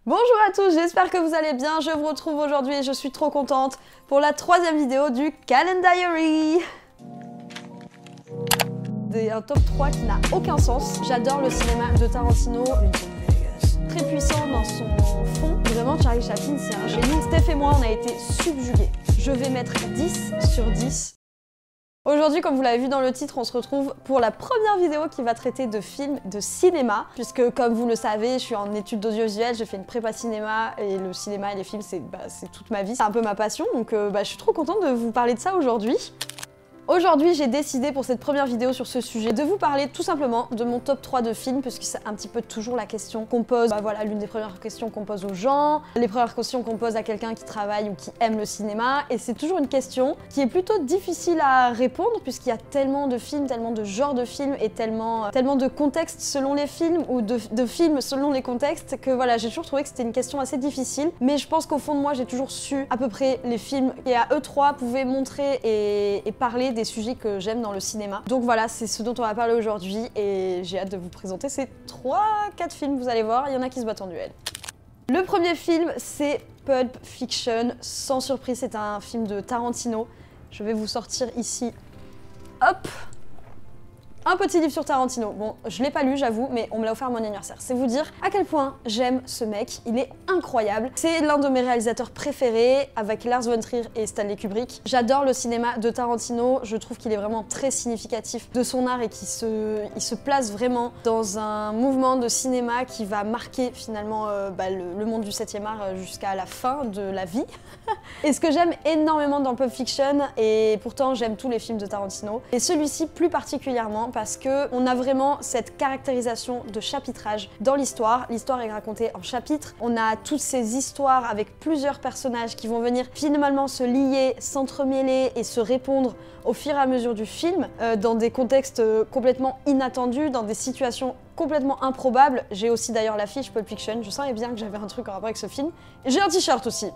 Bonjour à tous, j'espère que vous allez bien, je vous retrouve aujourd'hui et je suis trop contente pour la troisième vidéo du Calendar Diary. Un top 3 qui n'a aucun sens. J'adore le cinéma de Tarantino, très puissant dans son fond. Vraiment, Charlie Chaplin, c'est un génie. Steph et moi, on a été subjugués. Je vais mettre 10 sur 10. Aujourd'hui, comme vous l'avez vu dans le titre, on se retrouve pour la première vidéo qui va traiter de films de cinéma. Puisque, comme vous le savez, je suis en études d'audiovisuel, j'ai fait une prépa cinéma et le cinéma et les films, c'est toute ma vie. C'est un peu ma passion, donc je suis trop contente de vous parler de ça aujourd'hui. Aujourd'hui, j'ai décidé pour cette première vidéo sur ce sujet de vous parler tout simplement de mon top 3 de films, puisque c'est un petit peu toujours la question qu'on pose, voilà, l'une des premières questions qu'on pose aux gens, les premières questions qu'on pose à quelqu'un qui travaille ou qui aime le cinéma, et c'est toujours une question qui est plutôt difficile à répondre, puisqu'il y a tellement de films, tellement de genres de films, et tellement de contextes selon les films, ou de films selon les contextes, que voilà, j'ai toujours trouvé que c'était une question assez difficile, mais je pense qu'au fond de moi, j'ai toujours su à peu près les films qui à eux trois pouvaient montrer et parler des sujets que j'aime dans le cinéma. Donc voilà, c'est ce dont on va parler aujourd'hui et j'ai hâte de vous présenter ces 3-4 films, vous allez voir, il y en a qui se battent en duel. Le premier film, c'est Pulp Fiction. Sans surprise, c'est un film de Tarantino. Je vais vous sortir ici, hop, un petit livre sur Tarantino. Bon, je l'ai pas lu, j'avoue, mais on me l'a offert à mon anniversaire. C'est vous dire à quel point j'aime ce mec. Il est incroyable. C'est l'un de mes réalisateurs préférés, avec Lars von Trier et Stanley Kubrick. J'adore le cinéma de Tarantino. Je trouve qu'il est vraiment très significatif de son art et qu'il se place vraiment dans un mouvement de cinéma qui va marquer finalement le monde du 7e art jusqu'à la fin de la vie. Et ce que j'aime énormément dans Pulp Fiction, et pourtant j'aime tous les films de Tarantino, et celui-ci plus particulièrement, parce qu'on a vraiment cette caractérisation de chapitrage dans l'histoire. L'histoire est racontée en chapitres. On a toutes ces histoires avec plusieurs personnages qui vont venir finalement se lier, s'entremêler et se répondre au fur et à mesure du film, dans des contextes complètement inattendus, dans des situations complètement improbables. J'ai aussi d'ailleurs l'affiche Pulp Fiction, je savais bien que j'avais un truc en rapport avec ce film. Et j'ai un t-shirt aussi.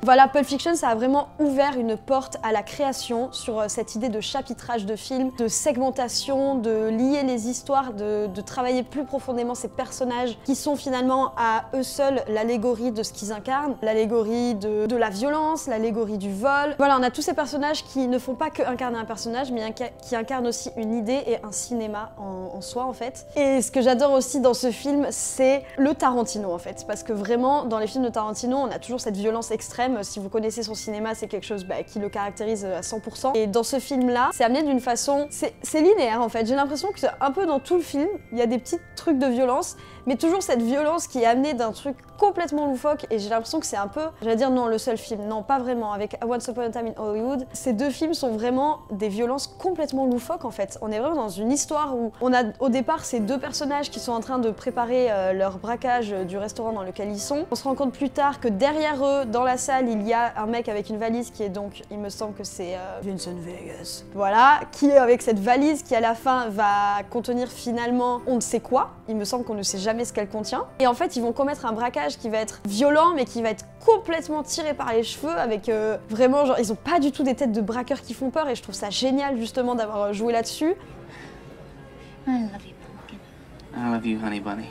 Voilà, Pulp Fiction, ça a vraiment ouvert une porte à la création sur cette idée de chapitrage de films, de segmentation, de lier les histoires, de travailler plus profondément ces personnages qui sont finalement à eux seuls l'allégorie de ce qu'ils incarnent, l'allégorie de la violence, l'allégorie du vol. Voilà, on a tous ces personnages qui ne font pas que incarner un personnage, mais qui incarnent aussi une idée et un cinéma en soi en fait. Et ce que j'adore aussi dans ce film, c'est le Tarantino en fait, parce que vraiment, dans les films de Tarantino, on a toujours cette violence extrême. Si vous connaissez son cinéma, c'est quelque chose qui le caractérise à 100%. Et dans ce film-là, c'est amené d'une façon... C'est linéaire en fait. J'ai l'impression que un peu dans tout le film, il y a des petits trucs de violence, mais toujours cette violence qui est amenée d'un truc complètement loufoque. Et j'ai l'impression que c'est un peu... J'allais dire non, le seul film. Non, pas vraiment. Avec Once Upon a Time in Hollywood, ces deux films sont vraiment des violences complètement loufoques en fait. On est vraiment dans une histoire où on a au départ ces deux personnages qui sont en train de préparer leur braquage du restaurant dans lequel ils sont. On se rend compte plus tard que derrière eux, dans la salle, il y a un mec avec une valise qui est donc, il me semble que c'est Vincent Vegas. Voilà, qui est avec cette valise qui à la fin va contenir finalement on ne sait quoi. Il me semble qu'on ne sait jamais ce qu'elle contient. Et en fait, ils vont commettre un braquage qui va être violent, mais qui va être complètement tiré par les cheveux, avec vraiment, genre, ils ont pas du tout des têtes de braqueurs qui font peur, et je trouve ça génial justement d'avoir joué là-dessus. I love you, pumpkin. I love you, honey bunny.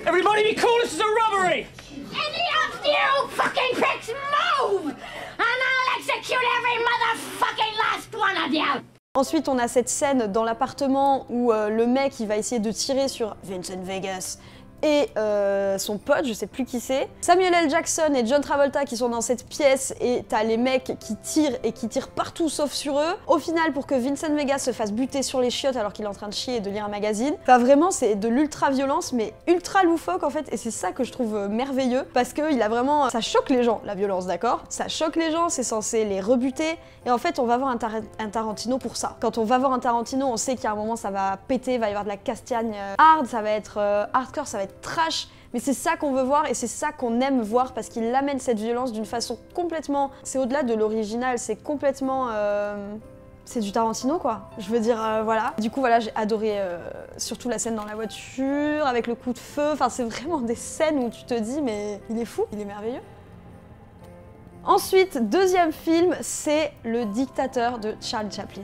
Everybody be cool, this is a robbery! Any of you fucking pricks move! And I'll execute every motherfucking last one of you! Ensuite, on a cette scène dans l'appartement où le mec il va essayer de tirer sur Vincent Vegas et son pote, je sais plus qui c'est. Samuel L. Jackson et John Travolta qui sont dans cette pièce, et t'as les mecs qui tirent partout sauf sur eux. Au final, pour que Vincent Vegas se fasse buter sur les chiottes alors qu'il est en train de chier et de lire un magazine. Enfin vraiment, c'est de l'ultra-violence, mais ultra loufoque en fait, et c'est ça que je trouve merveilleux, parce que il a vraiment... Ça choque les gens, la violence, d'accord? Ça choque les gens, c'est censé les rebuter, et en fait on va voir un Tarantino pour ça. Quand on va voir un Tarantino, on sait qu'il y a un moment ça va péter, il va y avoir de la castagne hard, ça va être hardcore, ça va être trash, mais c'est ça qu'on veut voir et c'est ça qu'on aime voir, parce qu'il amène cette violence d'une façon complètement... C'est au-delà de l'original, c'est complètement... C'est du Tarantino quoi, je veux dire voilà. Du coup voilà, j'ai adoré surtout la scène dans la voiture, avec le coup de feu, enfin c'est vraiment des scènes où tu te dis mais il est fou, il est merveilleux. Ensuite, deuxième film, c'est Le Dictateur de Charlie Chaplin.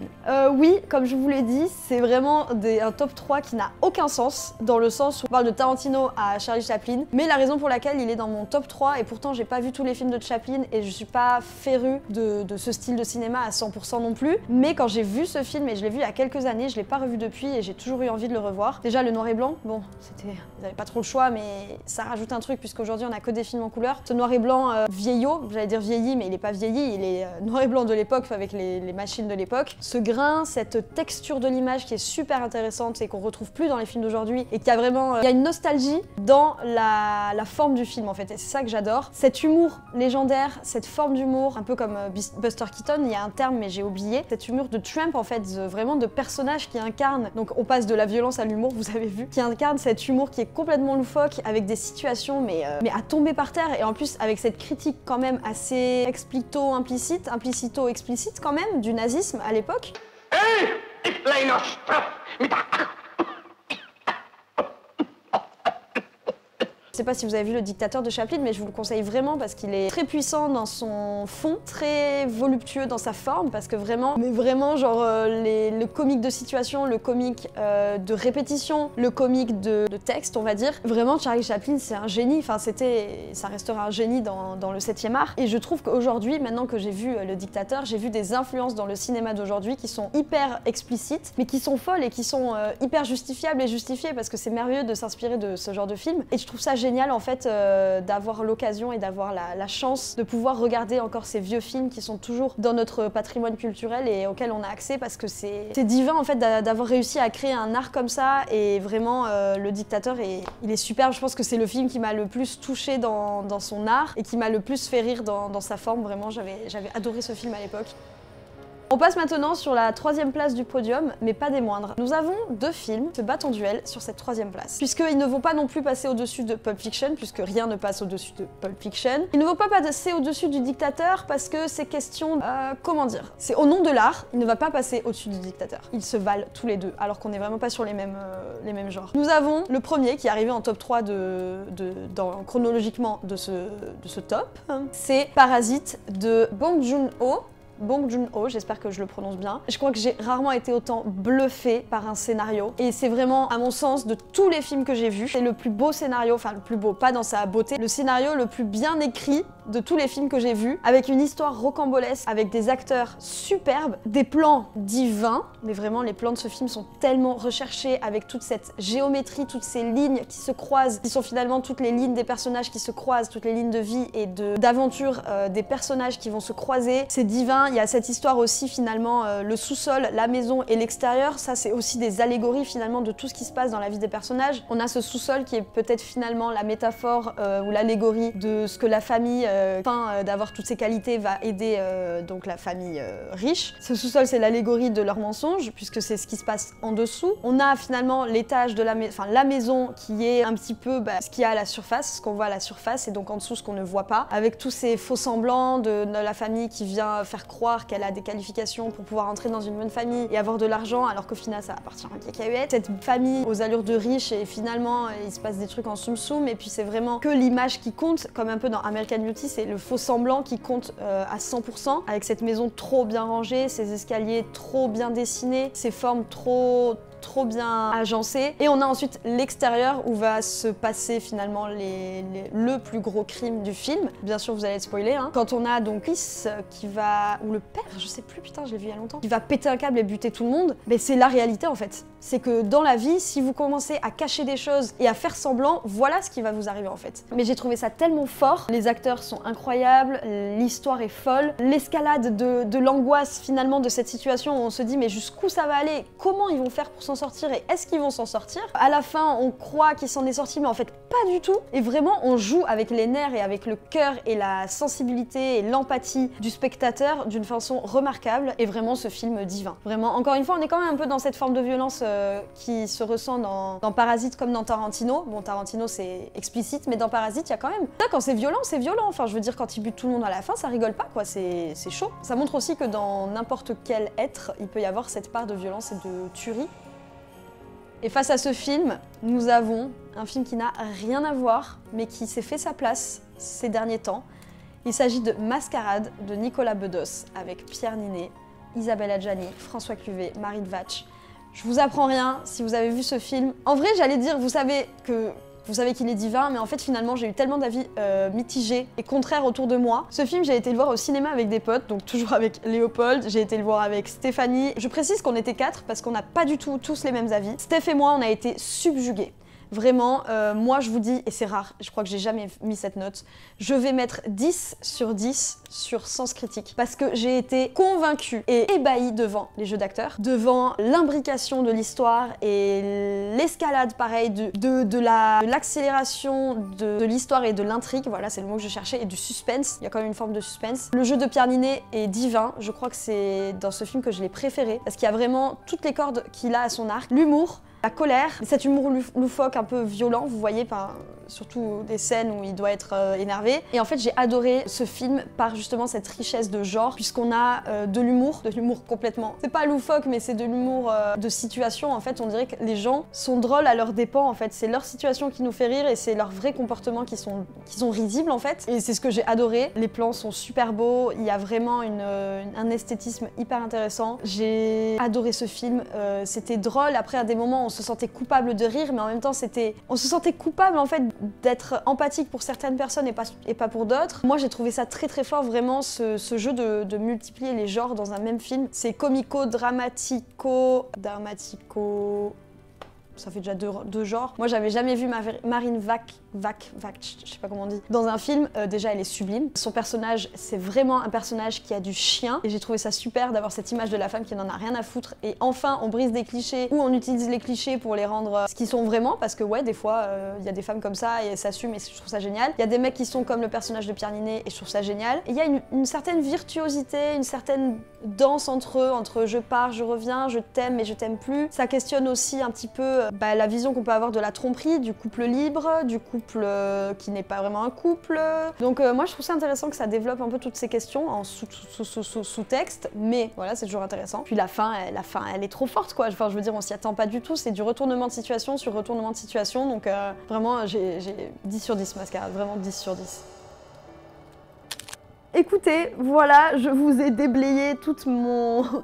Oui, comme je vous l'ai dit, c'est vraiment un top 3 qui n'a aucun sens, dans le sens où on parle de Tarantino à Charlie Chaplin, mais la raison pour laquelle il est dans mon top 3, et pourtant j'ai pas vu tous les films de Chaplin et je suis pas férue de ce style de cinéma à 100% non plus, mais quand j'ai vu ce film, et je l'ai vu il y a quelques années, je l'ai pas revu depuis et j'ai toujours eu envie de le revoir. Déjà le noir et blanc, bon, ils avaient pas trop le choix, mais ça rajoute un truc puisqu'aujourd'hui on a que des films en couleur. Ce noir et blanc vieillot, j'allais dire vieilli, mais il est pas vieilli, il est noir et blanc de l'époque avec les machines de l'époque. Ce grain, cette texture de l'image qui est super intéressante et qu'on retrouve plus dans les films d'aujourd'hui et qui a vraiment, il y a une nostalgie dans la forme du film en fait, et c'est ça que j'adore. Cet humour légendaire, cette forme d'humour, un peu comme Buster Keaton, il y a un terme mais j'ai oublié, cet humour de Tramp en fait, vraiment de personnage qui incarne, donc on passe de la violence à l'humour, vous avez vu, qui incarne cet humour qui est complètement loufoque avec des situations mais à tomber par terre, et en plus avec cette critique quand même assez implicito-explicite quand même du nazisme à l'époque. Je sais pas si vous avez vu Le Dictateur de Chaplin, mais je vous le conseille vraiment parce qu'il est très puissant dans son fond, très voluptueux dans sa forme, parce que vraiment, mais vraiment genre le comique de situation, le comique de répétition, le comique de texte, on va dire. Vraiment, Charlie Chaplin, c'est un génie, enfin ça restera un génie dans le 7e art. Et je trouve qu'aujourd'hui, maintenant que j'ai vu Le Dictateur, j'ai vu des influences dans le cinéma d'aujourd'hui qui sont hyper explicites, mais qui sont folles et qui sont hyper justifiables et justifiées, parce que c'est merveilleux de s'inspirer de ce genre de film. Et je trouve ça génial en fait d'avoir l'occasion et d'avoir la chance de pouvoir regarder encore ces vieux films qui sont toujours dans notre patrimoine culturel et auxquels on a accès, parce que c'est divin en fait d'avoir réussi à créer un art comme ça. Et vraiment Le Dictateur, il est superbe. Je pense que c'est le film qui m'a le plus touchée dans son art et qui m'a le plus fait rire dans sa forme. Vraiment, j'avais adoré ce film à l'époque. On passe maintenant sur la 3e place du podium, mais pas des moindres. Nous avons 2 films qui se battent en duel sur cette 3e place. Puisqu'ils ne vont pas non plus passer au-dessus de Pulp Fiction, puisque rien ne passe au-dessus de Pulp Fiction. Ils ne vont pas passer au-dessus du Dictateur parce que c'est question, comment dire, c'est au nom de l'art, il ne va pas passer au-dessus du Dictateur. Ils se valent tous les deux, alors qu'on n'est vraiment pas sur les mêmes genres. Nous avons le premier qui est arrivé en top 3 chronologiquement de ce top. C'est Parasite de Bong Joon-ho. Bong Joon-ho, j'espère que je le prononce bien. Je crois que j'ai rarement été autant bluffée par un scénario. Et c'est vraiment, à mon sens, de tous les films que j'ai vus, c'est le plus beau scénario, enfin le plus beau, pas dans sa beauté, le scénario le plus bien écrit de tous les films que j'ai vus, avec une histoire rocambolesque, avec des acteurs superbes, des plans divins, mais vraiment les plans de ce film sont tellement recherchés, avec toute cette géométrie, toutes ces lignes qui se croisent, qui sont finalement toutes les lignes des personnages qui se croisent, toutes les lignes de vie et d'aventure des personnages qui vont se croiser. C'est divin. Il y a cette histoire aussi finalement, le sous-sol, la maison et l'extérieur, ça c'est aussi des allégories finalement de tout ce qui se passe dans la vie des personnages. On a ce sous-sol qui est peut-être finalement la métaphore ou l'allégorie de ce que la famille, d'avoir toutes ces qualités, va aider donc la famille riche. Ce sous-sol c'est l'allégorie de leurs mensonges, puisque c'est ce qui se passe en dessous. On a finalement l'étage de la maison qui est un petit peu ce qu'il y a à la surface, ce qu'on voit à la surface, et donc en dessous ce qu'on ne voit pas, avec tous ces faux semblants de la famille qui vient faire croire qu'elle a des qualifications pour pouvoir entrer dans une bonne famille et avoir de l'argent, alors qu'au final ça appartient à un cacahuète. Cette famille aux allures de riches, et finalement il se passe des trucs en soum-soum, et puis c'est vraiment que l'image qui compte, comme un peu dans American Beauty, c'est le faux semblant qui compte à 100%, avec cette maison trop bien rangée, ces escaliers trop bien dessinés, ces formes trop bien agencé. Et on a ensuite l'extérieur où va se passer finalement le plus gros crime du film. Bien sûr, vous allez être spoilé, hein. Quand on a donc fils qui va, ou le père, je sais plus, putain, je l'ai vu il y a longtemps, qui va péter un câble et buter tout le monde, mais c'est la réalité en fait. C'est que dans la vie, si vous commencez à cacher des choses et à faire semblant, voilà ce qui va vous arriver en fait. Mais j'ai trouvé ça tellement fort, les acteurs sont incroyables, l'histoire est folle, l'escalade de l'angoisse finalement de cette situation où on se dit mais jusqu'où ça va aller, comment ils vont faire pour s'en sortir et est-ce qu'ils vont s'en sortir. À la fin, on croit qu'il s'en est sorti, mais en fait pas du tout. Et vraiment, on joue avec les nerfs et avec le cœur et la sensibilité et l'empathie du spectateur d'une façon remarquable, et vraiment ce film divin. Vraiment, encore une fois, on est quand même un peu dans cette forme de violence qui se ressent dans Parasite comme dans Tarantino. Bon, Tarantino c'est explicite, mais dans Parasite, il y a quand même... Là, quand c'est violent, c'est violent. Enfin, je veux dire, quand il bute tout le monde à la fin, ça rigole pas, quoi. C'est chaud. Ça montre aussi que dans n'importe quel être, il peut y avoir cette part de violence et de tuerie. Et face à ce film, nous avons un film qui n'a rien à voir, mais qui s'est fait sa place ces derniers temps. Il s'agit de Mascarade de Nicolas Bedos avec Pierre Ninet, Isabelle Adjani, François Cluzet, Marie Devatch. Je vous apprends rien si vous avez vu ce film. En vrai, j'allais dire, vous savez qu'il est divin, mais en fait finalement j'ai eu tellement d'avis mitigés et contraires autour de moi. Ce film, j'ai été le voir au cinéma avec des potes, donc toujours avec Léopold, j'ai été le voir avec Stéphanie. Je précise qu'on était 4 parce qu'on n'a pas du tout tous les mêmes avis. Steph et moi, on a été subjugués. Vraiment, moi je vous dis, et c'est rare, je crois que j'ai jamais mis cette note, je vais mettre 10 sur 10 sur Sens Critique. Parce que j'ai été convaincue et ébahie devant les jeux d'acteurs, devant l'imbrication de l'histoire et l'escalade pareil, de l'accélération de l'histoire et de l'intrigue, voilà c'est le mot que je cherchais, et du suspense, il y a quand même une forme de suspense. Le jeu de Pierre Ninet est divin, je crois que c'est dans ce film que je l'ai préféré, parce qu'il y a vraiment toutes les cordes qu'il a à son arc, l'humour, la colère, cet humour loufoque un peu violent, vous voyez, surtout des scènes où il doit être énervé. Et en fait, j'ai adoré ce film par justement cette richesse de genre, puisqu'on a de l'humour complètement. C'est pas loufoque, mais c'est de l'humour de situation. En fait, on dirait que les gens sont drôles à leurs dépens. En fait, c'est leur situation qui nous fait rire et c'est leurs vrais comportements qui sont risibles en fait. Et c'est ce que j'ai adoré. Les plans sont super beaux. Il y a vraiment un esthétisme hyper intéressant. J'ai adoré ce film. C'était drôle. Après, à des moments, on se sentait coupable de rire, mais en même temps, on se sentait coupable en fait d'être empathique pour certaines personnes et pas pour d'autres. Moi, j'ai trouvé ça très très fort, vraiment, ce jeu de multiplier les genres dans un même film. C'est comico, dramatico... Ça fait déjà deux genres. Moi, j'avais jamais vu Marine Vac, je sais pas comment on dit, dans un film. Déjà, elle est sublime. Son personnage, c'est vraiment un personnage qui a du chien. Et j'ai trouvé ça super d'avoir cette image de la femme qui n'en a rien à foutre. Et enfin, on brise des clichés ou on utilise les clichés pour les rendre ce qu'ils sont vraiment. Parce que ouais, des fois, il y a des femmes comme ça et elles s'assument et je trouve ça génial. Il y a des mecs qui sont comme le personnage de Pierre Ninet et je trouve ça génial. Et il y a une certaine virtuosité, une certaine danse entre eux, entre je pars, je reviens, je t'aime mais je t'aime plus. Ça questionne aussi un petit peu la vision qu'on peut avoir de la tromperie, du couple libre, du couple qui n'est pas vraiment un couple. Donc moi je trouve ça intéressant que ça développe un peu toutes ces questions en sous-texte, mais voilà, c'est toujours intéressant. Puis la fin elle est trop forte quoi, enfin je veux dire on s'y attend pas du tout, c'est du retournement de situation sur retournement de situation, donc vraiment j'ai 10 sur 10 Mascarade, vraiment 10 sur 10. Écoutez, voilà, je vous ai déblayé toute mon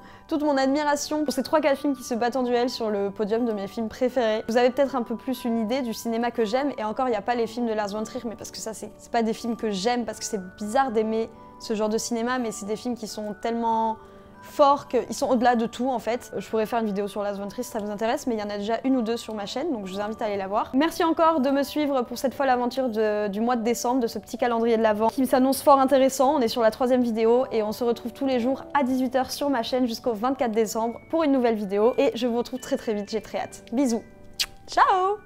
admiration pour ces 3-4 films qui se battent en duel sur le podium de mes films préférés. Vous avez peut-être un peu plus une idée du cinéma que j'aime, et encore, il n'y a pas les films de Lars von Trier, mais parce que ça, c'est pas des films que j'aime, parce que c'est bizarre d'aimer ce genre de cinéma, mais c'est des films qui sont tellement forts qu'ils sont au-delà de tout en fait. Je pourrais faire une vidéo sur Lars von Trier si ça vous intéresse, mais il y en a déjà 1 ou 2 sur ma chaîne, donc je vous invite à aller la voir. Merci encore de me suivre pour cette fois l'aventure du mois de décembre, de ce petit calendrier de l'Avent qui s'annonce fort intéressant. On est sur la 3e vidéo et on se retrouve tous les jours à 18 h sur ma chaîne jusqu'au 24 décembre pour une nouvelle vidéo, et je vous retrouve très très vite, j'ai très hâte. Bisous, ciao.